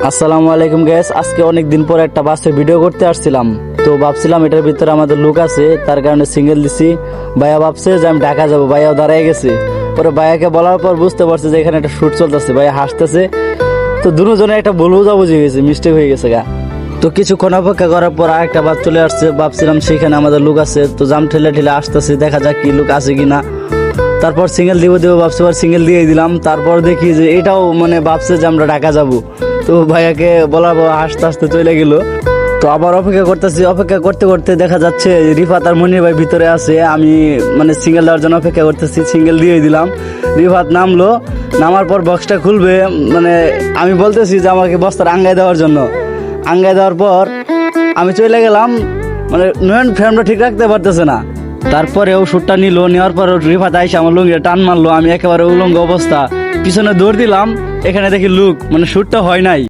আসসালামু আলাইকুম গাইস, আজকে অনেক দিন পর একটা বাসে ভিডিও করতে আসছিলাম। তো ভাবছিলাম এটার ভিতরে আমাদের লোক আছে, তার কারণে সিঙ্গেল দিছি। ভাইয়া ভাবছে যে আমি ঢাকা যাবো, ভাইয়াও দাঁড়ায় গেছে। পরে ভাইয়াকে বলার পর বুঝতে পারছে যে এখানে একটা শুট চলতেছে, ভাইয়া হাসতেছে। তো দুজনে একটা ভুল বুঝাবুঝি হয়েছে, মিস্টেক হয়ে গেছে গা। তো কিছুক্ষণ অপেক্ষা করার পর আরেকটা বাস চলে আসছে, ভাবছিলাম সেখানে আমাদের লোক আছে। তো জাম ঠেলে ঠেলে আসতেছে, দেখা যাক কি লোক আছে কিনা। তারপর সিঙ্গেল দিব ভাবছি, সিঙ্গেল দিয়ে দিলাম। তারপর দেখি যে এটাও ভাবছে যে আমরা ঢাকা যাব। তো ভাইয়াকে বলার পর হাসতে হাসতে চলে গেল। তো আবার অপেক্ষা করতেছি, অপেক্ষা করতে করতে দেখা যাচ্ছে রিফাত আর মনির ভাই ভিতরে আছে। আমি সিঙ্গেল দেওয়ার জন্য অপেক্ষা করতেছি, সিঙ্গেল দিয়ে দিলাম। রিফাত নামলো, নামার পর বক্সটা খুলবে, আমি বলতেছি যে আমাকে বস্তার আঙ্গায় দেওয়ার জন্য। আঙ্গায় দেওয়ার পর আমি চলে গেলাম, নয়ন ফ্রেমটা ঠিক রাখতে পারতেছে না। তারপরে ও শুটটা নিল, নেওয়ার পর রিফাত আইসা আমার লুঙ্গিটা টান মারলো। আমি একেবারে উলঙ্গ অবস্থা, পিছনে দৌড় দিলাম। এখানে দেখি লুক, শুটটা হয় নাই।